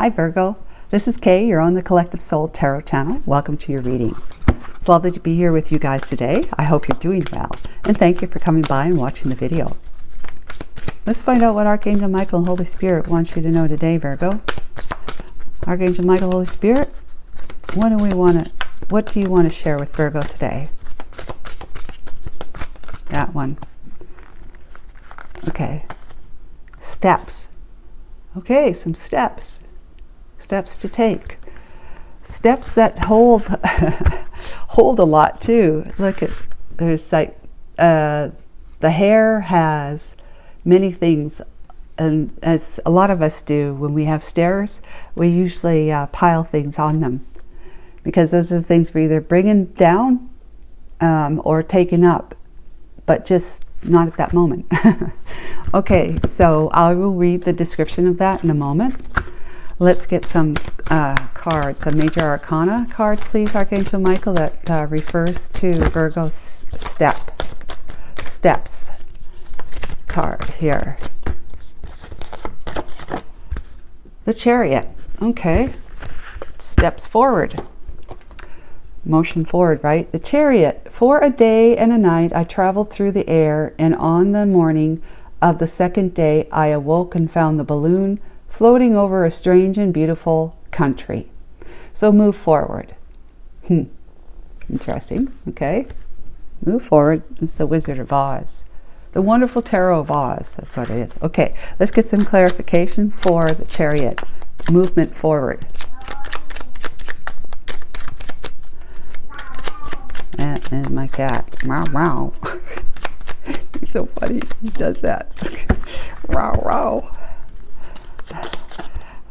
Hi Virgo, this is Kay. You're on the Collective Soul Tarot channel. Welcome to your reading. It's lovely to be here with you guys today. I hope you're doing well, and thank you for coming by and watching the video. Let's find out what Archangel Michael and Holy Spirit wants you to know today, Virgo. Archangel Michael, Holy Spirit, what do you want to share with Virgo today? That one. Okay. Steps. Okay, some steps. Steps to take. Steps that hold hold a lot too. Look at, there's like the hair has many things, and as a lot of us do when we have stairs, we usually pile things on them, because those are the things we're either bringing down or taking up, but just not at that moment. Okay, so I will read the description of that in a moment. Let's get some cards. A Major Arcana card, please, Archangel Michael, that refers to Virgo's steps card here. The Chariot. Okay. Steps forward. Motion forward, right? The Chariot. For a day and a night I traveled through the air, and on the morning of the second day I awoke and found the balloon floating over a strange and beautiful country. So move forward. Interesting. Okay. Move forward. It's the Wizard of Oz. The Wonderful Tarot of Oz. That's what it is. Okay. Let's get some clarification for the Chariot. Movement forward. And my cat. Wow, wow. He's so funny. He does that. Wow, wow.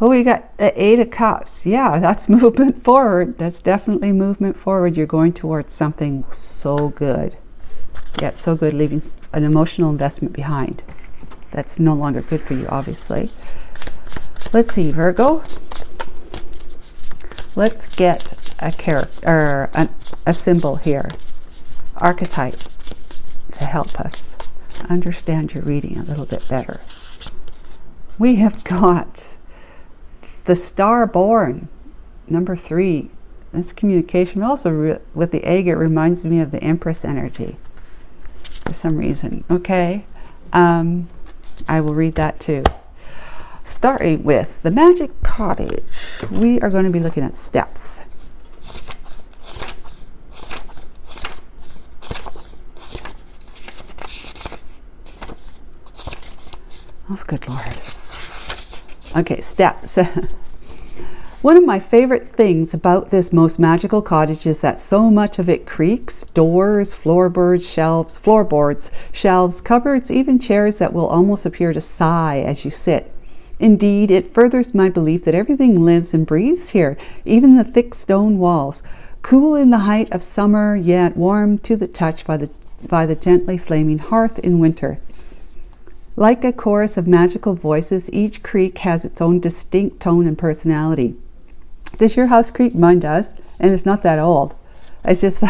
Oh, we got the Eight of Cups. Yeah, that's movement forward. That's definitely movement forward. You're going towards something so good. Yeah, it's so good, leaving an emotional investment behind. That's no longer good for you, obviously. Let's see, Virgo. Let's get a character, or a symbol here. Archetype, to help us understand your reading a little bit better. We have got the Star Born, number 3. That's communication. Also, with the egg, it reminds me of the Empress energy for some reason. Okay, I will read that too. Starting with the Magic Cottage, we are going to be looking at steps. Oh, good Lord. Okay, steps. One of my favorite things about this most magical cottage is that so much of it creaks: doors, floorboards, shelves, cupboards, even chairs that will almost appear to sigh as you sit. Indeed, it furthers my belief that everything lives and breathes here, even the thick stone walls, cool in the height of summer, yet warm to the touch by the gently flaming hearth in winter. Like a chorus of magical voices, each creak has its own distinct tone and personality. Does your house creak? Mine does, and it's not that old. It's just,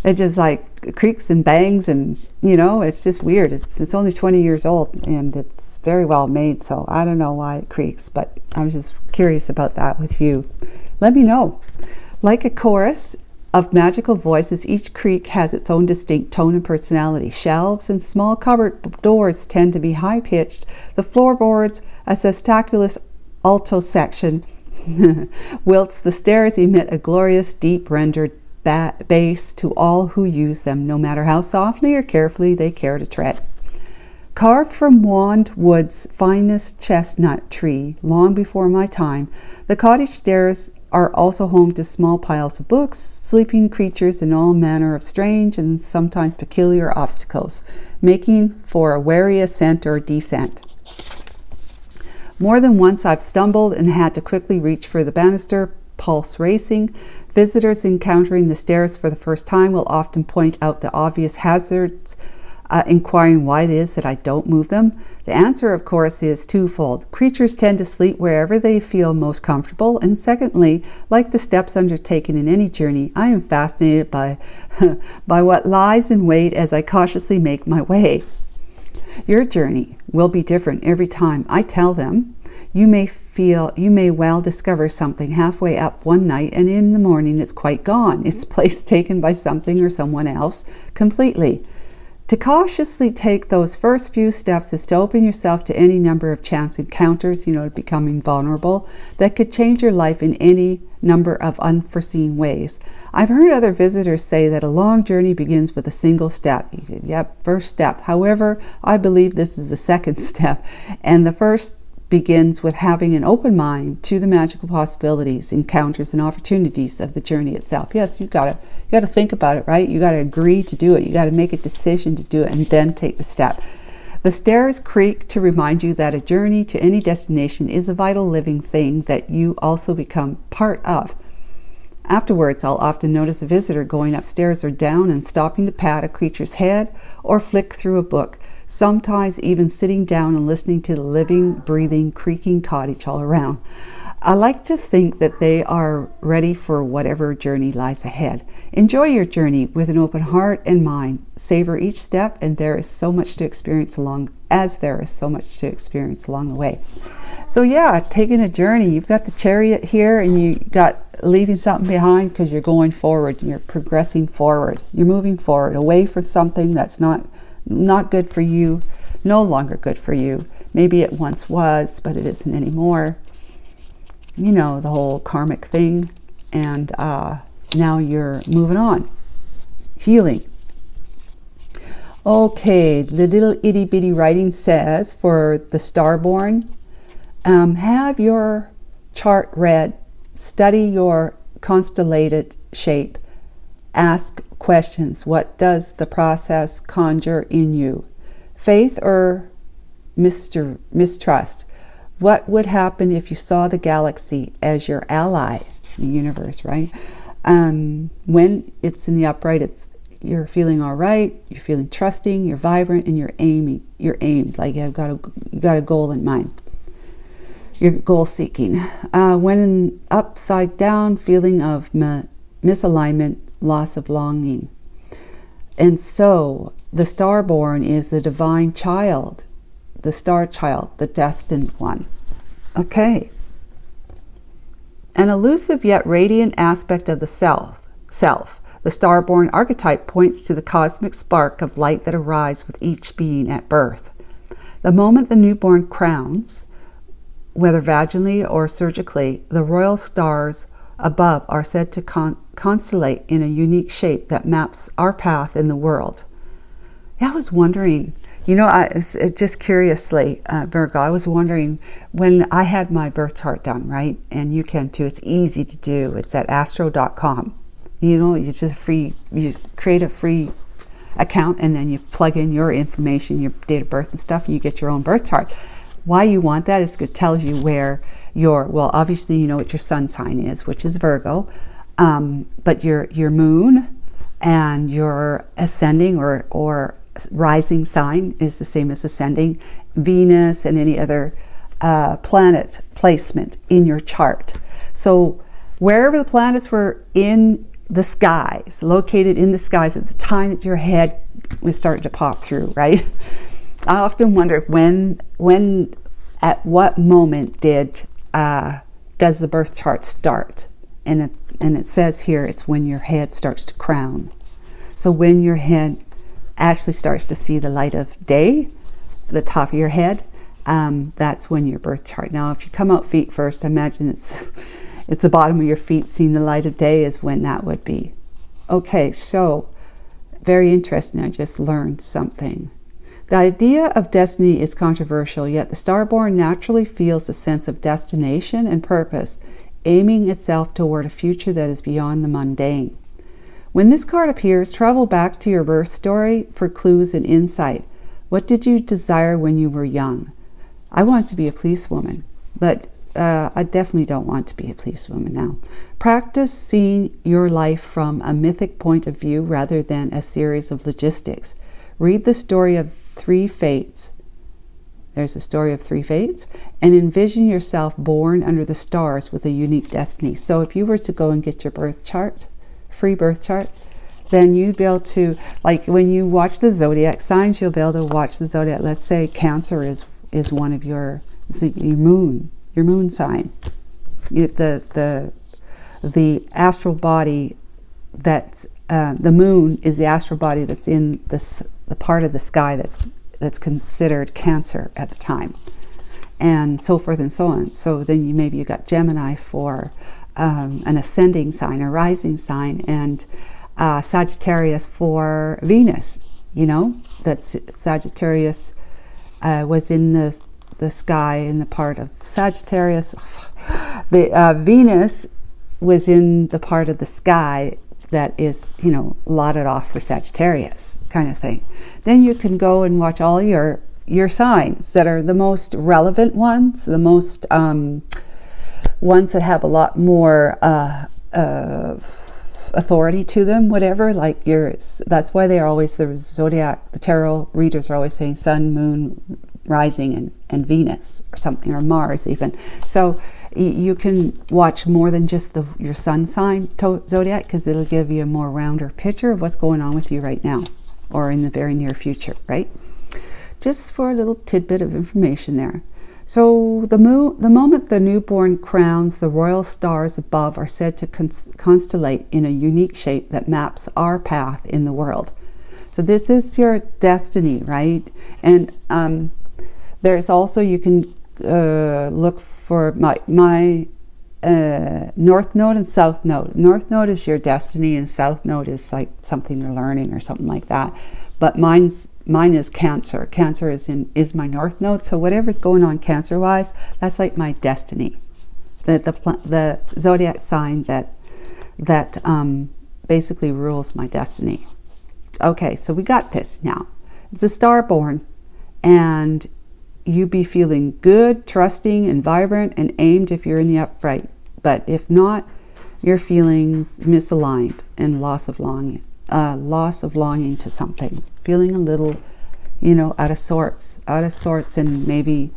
it just like creaks and bangs, and you know, it's just weird. It's only 20 years old, and it's very well made. So I don't know why it creaks, but I'm just curious about that with you. Let me know. Like a chorus of magical voices, each creak has its own distinct tone and personality. Shelves and small cupboard doors tend to be high-pitched. The floorboards, a sestaculous alto section, whilst the stairs emit a glorious, deep rendered bass to all who use them, no matter how softly or carefully they care to tread. Carved from Wand Wood's finest chestnut tree, long before my time, the cottage stairs are also home to small piles of books, sleeping creatures, and all manner of strange and sometimes peculiar obstacles, making for a wary ascent or descent. More than once I've stumbled and had to quickly reach for the banister, pulse racing. Visitors encountering the stairs for the first time will often point out the obvious hazards, inquiring why it is that I don't move them. The answer, of course, is twofold. Creatures tend to sleep wherever they feel most comfortable, and secondly, like the steps undertaken in any journey, I am fascinated by what lies in wait as I cautiously make my way. Your journey will be different every time I tell them. You may well discover something halfway up one night, and in the morning it's quite gone. Its place taken by something or someone else completely. To cautiously take those first few steps is to open yourself to any number of chance encounters, becoming vulnerable, that could change your life in any number of unforeseen ways. I've heard other visitors say that a long journey begins with a single step. Yep, first step. However, I believe this is the second step, and the first begins with having an open mind to the magical possibilities, encounters, and opportunities of the journey itself. Yes, you gotta think about it, right? You gotta agree to do it. You gotta make a decision to do it, and then take the step. The stairs creak to remind you that a journey to any destination is a vital living thing that you also become part of. Afterwards, I'll often notice a visitor going upstairs or down and stopping to pat a creature's head or flick through a book, sometimes even sitting down and listening to the living, breathing, creaking cottage all around. I like to think that they are ready for whatever journey lies ahead. Enjoy your journey with an open heart and mind. Savor each step, and there is so much to experience along the way. So yeah, taking a journey. You've got the Chariot here, and you got leaving something behind because you're going forward. You're progressing forward. You're moving forward away from something that's not good for you, no longer good for you. Maybe it once was, but it isn't anymore. The whole karmic thing. And now you're moving on. Healing. Okay, the little itty bitty writing says for the Starborn, have your chart read, study your constellated shape, ask questions. What does the process conjure in you? Faith or mistrust? What would happen if you saw the galaxy as your ally, the universe, right? When it's in the upright, you're feeling all right, you're feeling trusting, you're vibrant, and you're aimed, like you've got a goal in mind. You're goal seeking. When in upside down, feeling of misalignment, loss of longing. And so the Starborn is the divine child, the star child, the destined one. Okay. An elusive yet radiant aspect of the self. The Starborn archetype points to the cosmic spark of light that arrives with each being at birth. The moment the newborn crowns, whether vaginally or surgically, the royal stars above are said to constellate in a unique shape that maps our path in the world. Yeah, I was wondering, just curiously, Virgo, I was wondering when I had my birth chart done, right? And you can too. It's easy to do. It's at astro.com. You just create a free account, and then you plug in your information, your date of birth and stuff, and you get your own birth chart. Why you want that is because it tells you where obviously you know what your sun sign is, which is Virgo, but your moon and your ascending or rising sign is the same as ascending, Venus, and any other planet placement in your chart. So wherever the planets were in the skies, located in the skies at the time that your head was starting to pop through, right? I often wonder at what moment does the birth chart start? And it says here it's when your head starts to crown. So when your head actually starts to see the light of day, the top of your head, that's when your birth chart. Now, if you come out feet first, I imagine it's the bottom of your feet seeing the light of day is when that would be. Okay, so very interesting. I just learned something. The idea of destiny is controversial, yet the Starborn naturally feels a sense of destination and purpose, aiming itself toward a future that is beyond the mundane. When this card appears, travel back to your birth story for clues and insight. What did you desire when you were young? I wanted to be a policewoman, but I definitely don't want to be a policewoman now. Practice seeing your life from a mythic point of view rather than a series of logistics. Read the story of 3 fates. There's a story of 3 fates, and envision yourself born under the stars with a unique destiny. So if you were to go and get your birth chart, free birth chart, then you'd be able to, like when you watch the zodiac signs, you'll be able to watch the zodiac. Let's say Cancer is one of your So your moon sign. The astral body that's the moon is the astral body that's in the part of the sky that's considered Cancer at the time, and so forth and so on. So then maybe you got Gemini for an ascending sign, a rising sign, and Sagittarius for Venus. You know, that's Sagittarius was in the sky in the part of Sagittarius. The Venus was in the part of the sky that is, you know, allotted off for Sagittarius, kind of thing. Then you can go and watch all your signs that are the most relevant ones, the most ones that have a lot more authority to them, whatever, like that's why they're always, the zodiac, the tarot readers are always saying sun, moon, rising, and Venus or something, or Mars even. So you can watch more than just your sun sign zodiac, because it'll give you a more rounder picture of what's going on with you right now or in the very near future, right? Just for a little tidbit of information there. So the moment the newborn crowns, the royal stars above are said to constellate in a unique shape that maps our path in the world. So this is your destiny, right? And there's also, you can look for my north node and south node. North node is your destiny, and south node is like something you're learning or something like that. But mine is Cancer. Cancer is my north node. So whatever's going on Cancer wise, that's like my destiny. The zodiac sign that basically rules my destiny. Okay, so we got this now. It's a star born, and you be feeling good, trusting, and vibrant, and aimed if you're in the upright. But if not, you're feeling misaligned and loss of longing to something, feeling a little, you know, out of sorts, and maybe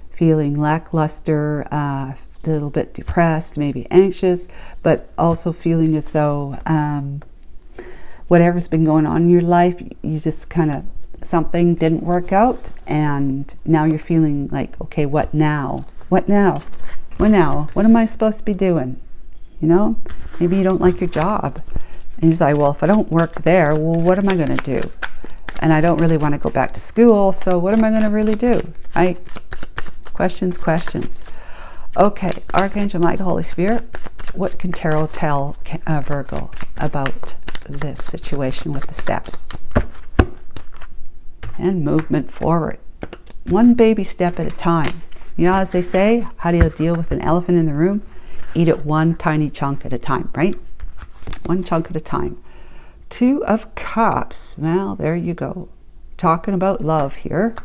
feeling lackluster, a little bit depressed, maybe anxious, but also feeling as though whatever's been going on in your life, you just kind of, something didn't work out, and now you're feeling like, okay, what now? What now? What now? What am I supposed to be doing? You know, maybe you don't like your job, and you're like, well, if I don't work there, well, what am I going to do? And I don't really want to go back to school, so what am I going to really do? Right? Questions. Okay, Archangel Michael, Holy Spirit, what can Tarot tell Virgo about this situation with the steps? And movement forward. One baby step at a time. You know, as they say, how do you deal with an elephant in the room? Eat it one tiny chunk at a time, right? One chunk at a time. 2 of Cups. Well, there you go. Talking about love here.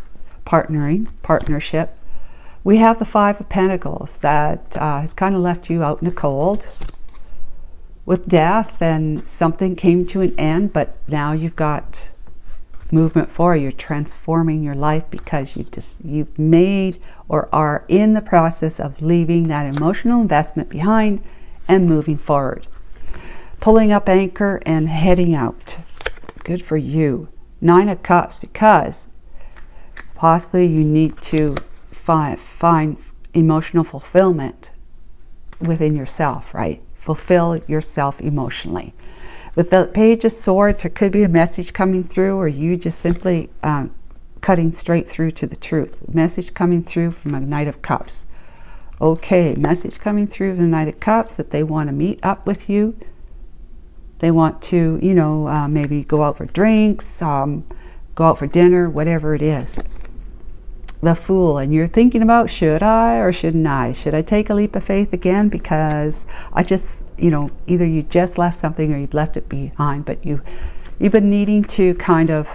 Partnership. We have the 5 of Pentacles that has kind of left you out in the cold with death, and something came to an end, but now you've got movement forward. You're transforming your life because you've made or are in the process of leaving that emotional investment behind and moving forward. Pulling up anchor and heading out. Good for you. 9 of Cups, because possibly you need to find emotional fulfillment within yourself, right? Fulfill yourself emotionally. With the Page of Swords, there could be a message coming through, or you just simply cutting straight through to the truth. Message coming through from a Knight of Cups. Okay, message coming through from the Knight of Cups that they want to meet up with you. They want to, you know, maybe go out for drinks, go out for dinner, whatever it is. The Fool, and you're thinking about, should I or shouldn't I? Should I take a leap of faith again? Because I just, you know, either you just left something or you've left it behind, but you've been needing to kind of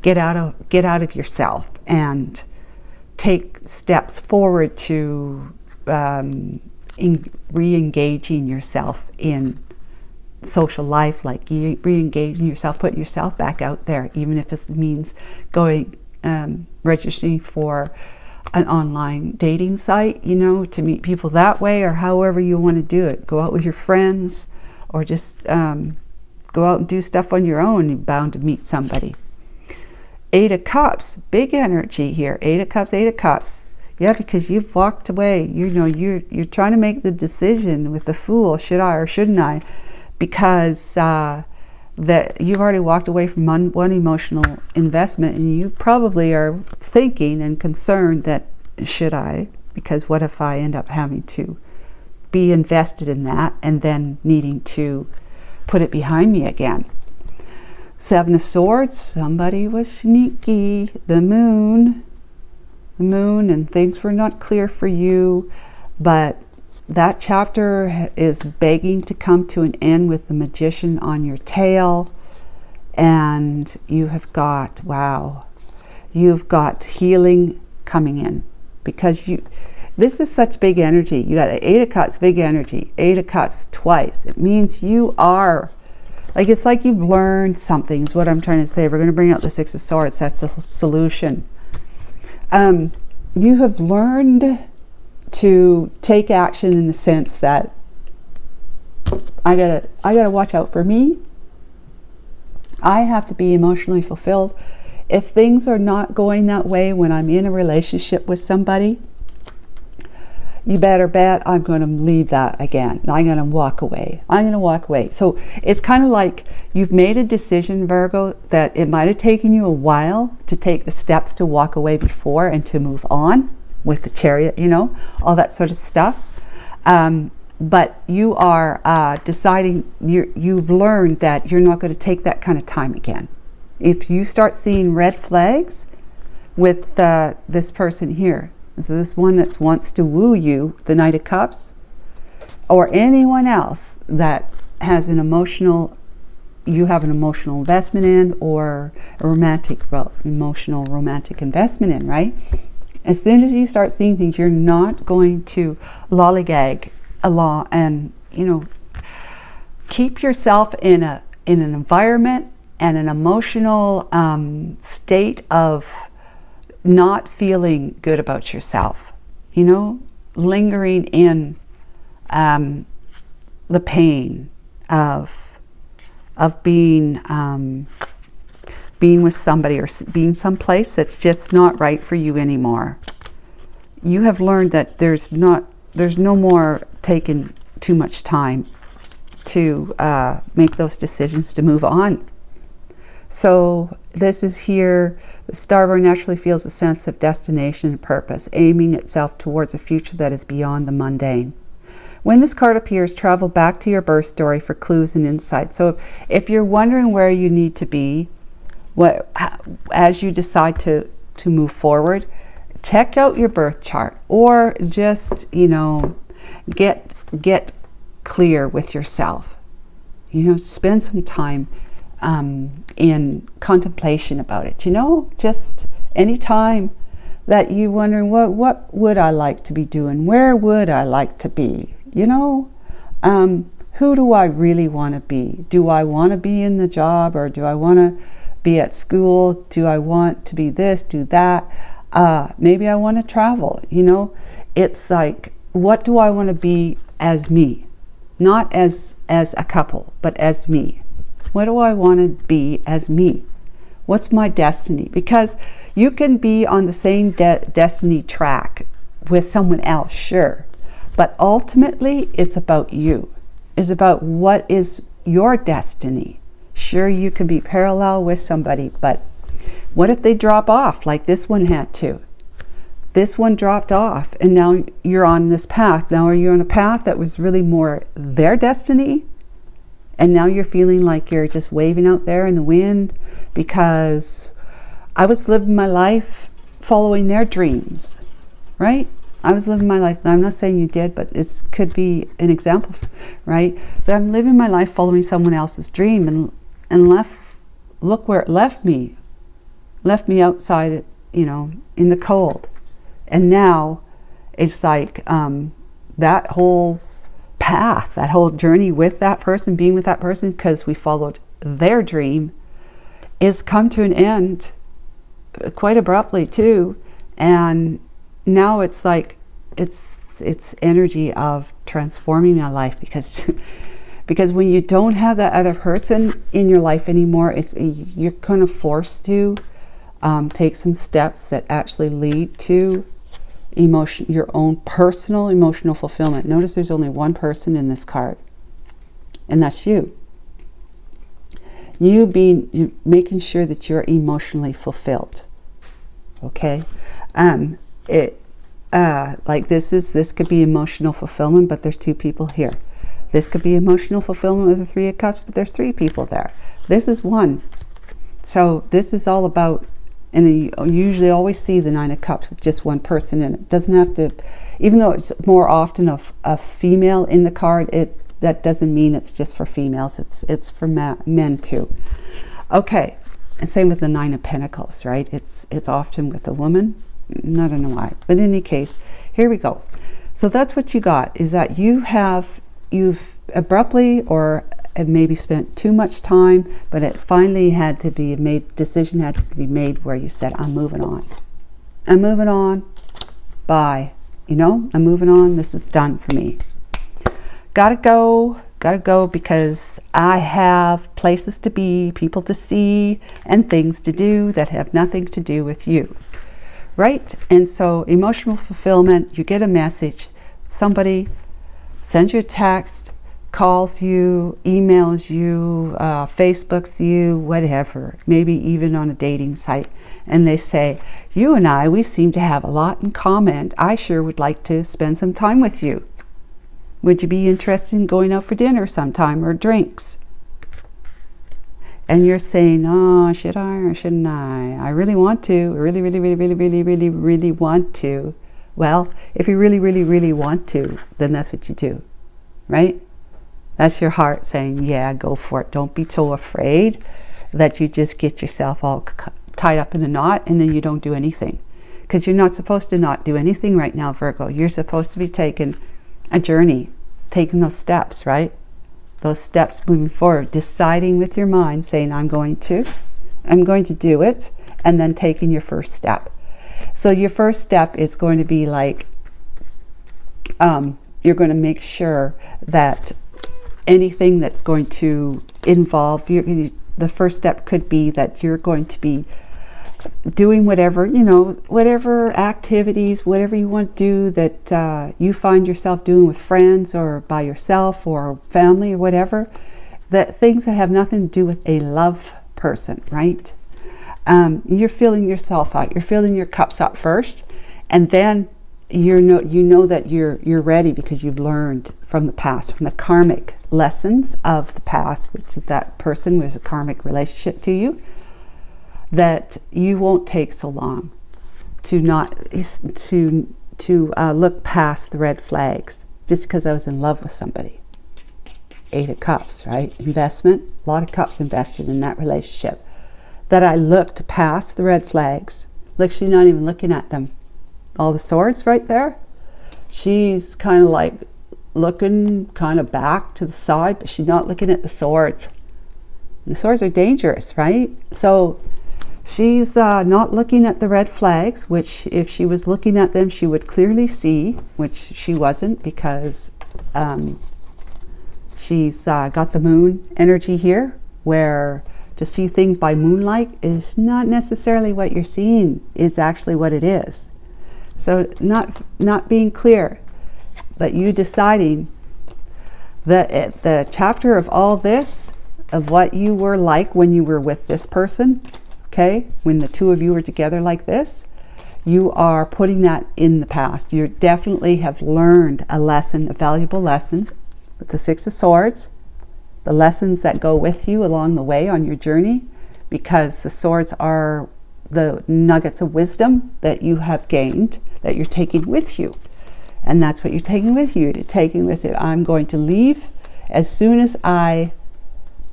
get out of yourself and take steps forward to re-engaging yourself in social life, like re-engaging yourself, putting yourself back out there, even if it means going registering for an online dating site, you know, to meet people that way, or however you want to do it. Go out with your friends, or just go out and do stuff on your own. You're bound to meet somebody. 8 of Cups, big energy here. 8 of Cups, 8 of Cups. Yeah, because you've walked away. You know, you're trying to make the decision with the Fool, should I or shouldn't I? Because that you've already walked away from one emotional investment, and you probably are thinking and concerned that, should I? Because what if I end up having to be invested in that and then needing to put it behind me again? Seven of Swords, somebody was sneaky. The moon, and things were not clear for you, but that chapter is begging to come to an end with the Magician on your tail. And you have got, wow, you've got healing coming in, because this is such big energy. You got an 8 of Cups, big energy, 8 of Cups twice. It means you are, like, it's like you've learned something is what I'm trying to say. We're going to bring out the 6 of Swords. That's a solution. You have learned to take action in the sense that I gotta watch out for me. I have to be emotionally fulfilled. If things are not going that way when I'm in a relationship with somebody, you better bet I'm going to leave that again. I'm going to walk away. So it's kind of like you've made a decision, Virgo, that it might have taken you a while to take the steps to walk away before and to move on with the Chariot, you know, all that sort of stuff. But you are deciding, you've learned that you're not going to take that kind of time again. If you start seeing red flags with this person here, so this one that wants to woo you, the Knight of Cups, or anyone else that has an emotional, you have an emotional investment in, or a emotional romantic investment in, right? As soon as you start seeing things, you're not going to lollygag along and, you know, keep yourself in an environment and an emotional state of not feeling good about yourself, you know, lingering in the pain of being with somebody or being someplace that's just not right for you anymore. You have learned that there's no more taking too much time to make those decisions to move on. So this is here, the starboard naturally feels a sense of destination and purpose, aiming itself towards a future that is beyond the mundane. When this card appears, travel back to your birth story for clues and insights. So if you're wondering where you need to be, as you decide to move forward, check out your birth chart, or just, you know, get clear with yourself. You know, spend some time in contemplation about it. You know, just any time that you're wondering, what would I like to be doing? Where would I like to be? You know, who do I really want to be? Do I want to be in the job, or do I want to be at school? Do I want to be this, do that? Maybe I want to travel. You know, it's like, what do I want to be as me? Not as a couple, but as me. What do I want to be as me? What's my destiny? Because you can be on the same destiny track with someone else, sure. But ultimately, it's about you. It's about what is your destiny. Sure, you can be parallel with somebody, but what if they drop off like this one had to? This one dropped off, and now you're on this path. Now you're on a path that was really more their destiny, and now you're feeling like you're just waving out there in the wind because I was living my life following their dreams, right? I was living my life. I'm not saying you did, but it could be an example, right? That I'm living my life following someone else's dream, and look where it left me outside, you know, in the cold. And now it's like that whole path, that whole journey with that person, being with that person because we followed their dream, is come to an end quite abruptly too. And now it's like it's energy of transforming my life, because when you don't have that other person in your life anymore, you're kind of forced to take some steps that actually lead to your own personal emotional fulfillment. Notice there's only one person in this card, and that's you. You're making sure that you're emotionally fulfilled. Okay, like this could be emotional fulfillment, but there's two people here. This could be emotional fulfillment with the Three of Cups, but there's three people there. This is one. So this is all about, and you usually always see the Nine of Cups with just one person in it. Doesn't have to, even though it's more often a female in the card, that doesn't mean it's just for females. It's for men too. Okay, and same with the Nine of Pentacles, right? It's often with a woman. I don't know why, but in any case, here we go. So that's what you got, is that you've abruptly or maybe spent too much time, but it finally had to be made. Decision had to be made where you said, I'm moving on. I'm moving on. Bye. You know, I'm moving on. This is done for me. Gotta go because I have places to be, people to see, and things to do that have nothing to do with you. Right? And so emotional fulfillment, you get a message, somebody sends you a text, calls you, emails you, Facebooks you, whatever, maybe even on a dating site, and they say, you and I, we seem to have a lot in common. I sure would like to spend some time with you. Would you be interested in going out for dinner sometime or drinks? And you're saying, oh, should I or shouldn't I? I really want to. I really want to. Well, if you really want to, then that's what you do, right? That's your heart saying, yeah, go for it. Don't be so afraid that you just get yourself all tied up in a knot and then you don't do anything. Because you're not supposed to not do anything right now, Virgo. You're supposed to be taking a journey, taking those steps, right? Those steps moving forward, deciding with your mind, saying, I'm going to do it, and then taking your first step. So your first step is going to be like, you're going to make sure that anything that's going to involve you, the first step could be that you're going to be doing whatever, whatever activities, whatever you want to do that you find yourself doing with friends or by yourself or family or whatever, that things that have nothing to do with a love person, right? You're filling yourself out. You're filling your cups up first, and then you know that you're ready because you've learned from the past, from the karmic lessons of the past, which that person was a karmic relationship to you, that you won't take so long to look past the red flags just because I was in love with somebody. Eight of Cups, right? Investment, a lot of cups invested in that relationship. That I looked past the red flags. Look, she's not even looking at them. All the swords right there. She's kind of like looking kind of back to the side, but she's not looking at the swords. And the swords are dangerous, right? So she's not looking at the red flags, which if she was looking at them, she would clearly see, which she wasn't because she's got the moon energy here, where to see things by moonlight is not necessarily what you're seeing, is actually what it is. So not being clear, but you deciding that the chapter of all this, of what you were like when you were with this person, okay, when the two of you were together like this, you are putting that in the past. You definitely have learned a lesson, a valuable lesson with the Six of Swords, the lessons that go with you along the way on your journey, because the swords are the nuggets of wisdom that you have gained, that you're taking with you. And that's what you're taking with you. You're taking with it, I'm going to leave as soon as I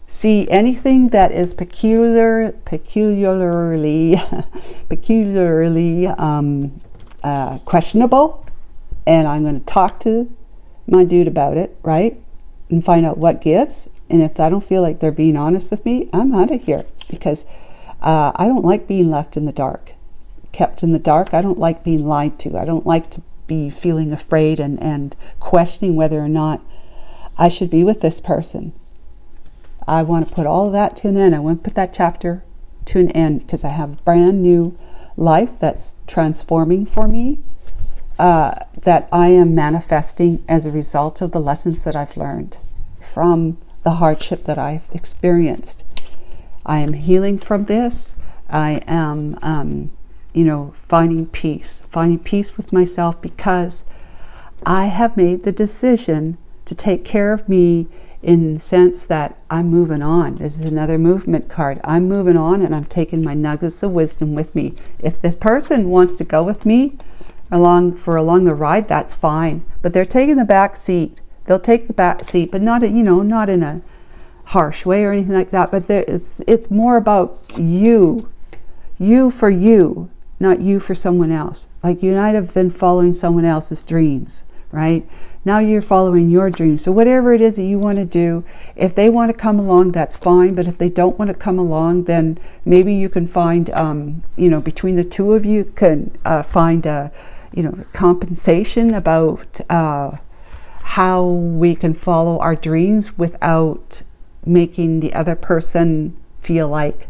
see anything that is peculiarly questionable, and I'm going to talk to my dude about it, right? And find out what gives. And if I don't feel like they're being honest with me, I'm out of here, because I don't like being left in the dark, kept in the dark. I don't like being lied to. I don't like to be feeling afraid and questioning whether or not I should be with this person. I want to put all of that to an end. I want to put that chapter to an end because I have a brand new life that's transforming for me. that I am manifesting as a result of the lessons that I've learned from the hardship that I've experienced. I am healing from this. I am, finding peace with myself, because I have made the decision to take care of me, in the sense that I'm moving on. This is another movement card. I'm moving on, and I'm taking my nuggets of wisdom with me. If this person wants to go with me along the ride, that's fine. But they're taking the back seat. They'll take the back seat, but not in a harsh way or anything like that. But it's more about you for you, not you for someone else. Like, you might have been following someone else's dreams, right? Now you're following your dreams. So whatever it is that you want to do, if they want to come along, that's fine. But if they don't want to come along, then maybe you can find, between the two of you can find a, compensation about how we can follow our dreams without making the other person feel like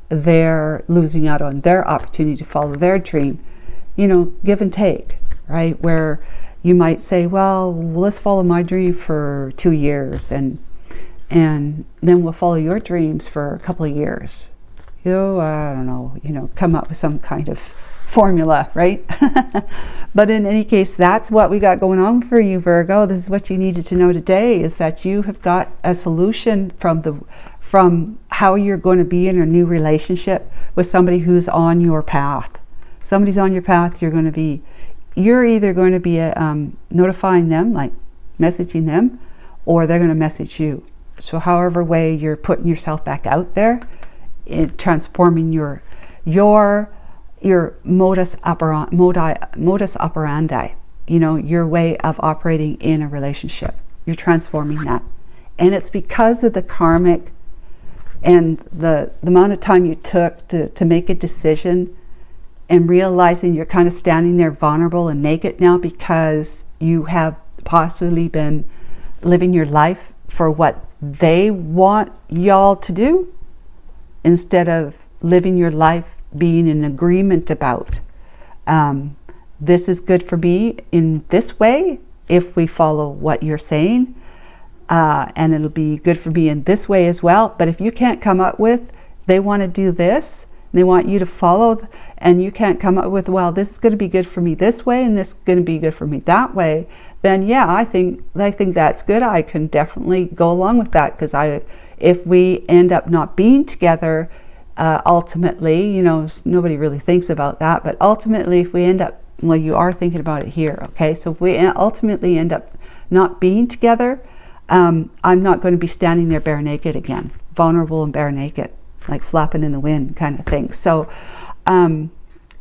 they're losing out on their opportunity to follow their dream. Give and take, right? Where you might say, well, let's follow my dream for 2 years, and then we'll follow your dreams for a couple of years. I don't know, come up with some kind of formula, right? But in any case, that's what we got going on for you, Virgo. This is what you needed to know today, is that you have got a solution from how you're going to be in a new relationship with somebody who's on your path. Somebody's on your path. You're either going to be notifying them, like messaging them, or they're going to message you. So however way you're putting yourself back out there, transforming your modus operandi, your way of operating in a relationship. You're transforming that. And it's because of the karmic and the amount of time you took to make a decision, and realizing you're kind of standing there vulnerable and naked now, because you have possibly been living your life for what they want y'all to do, instead of living your life being in agreement about, this is good for me in this way if we follow what you're saying, and it'll be good for me in this way as well. But if you can't come up with, they want to do this, they want you to follow, and you can't come up with, well, this is going to be good for me this way, and this is going to be good for me that way, then yeah, I think that's good. I can definitely go along with that, because if we end up not being together, ultimately, nobody really thinks about that, but ultimately, if we end up, well, you are thinking about it here, okay? So if we ultimately end up not being together, I'm not going to be standing there bare naked again, vulnerable and bare naked, like flapping in the wind kind of thing. So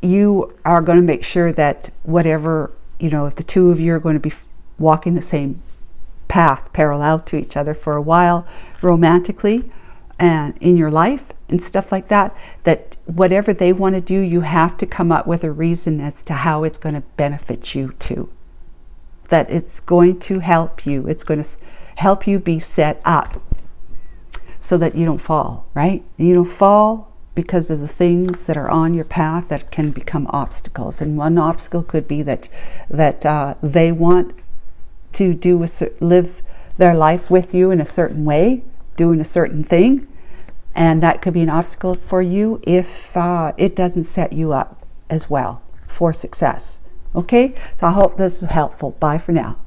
you are going to make sure that whatever, if the two of you are going to be walking the same path parallel to each other for a while, romantically and in your life and stuff like that, that whatever they want to do, you have to come up with a reason as to how it's going to benefit you too. That it's going to help you. It's going to help you be set up so that you don't fall, right? You don't fall because of the things that are on your path that can become obstacles. And one obstacle could be that they want to live their life with you in a certain way, doing a certain thing, and that could be an obstacle for you if it doesn't set you up as well for success. Okay, so I hope this was helpful. Bye for now.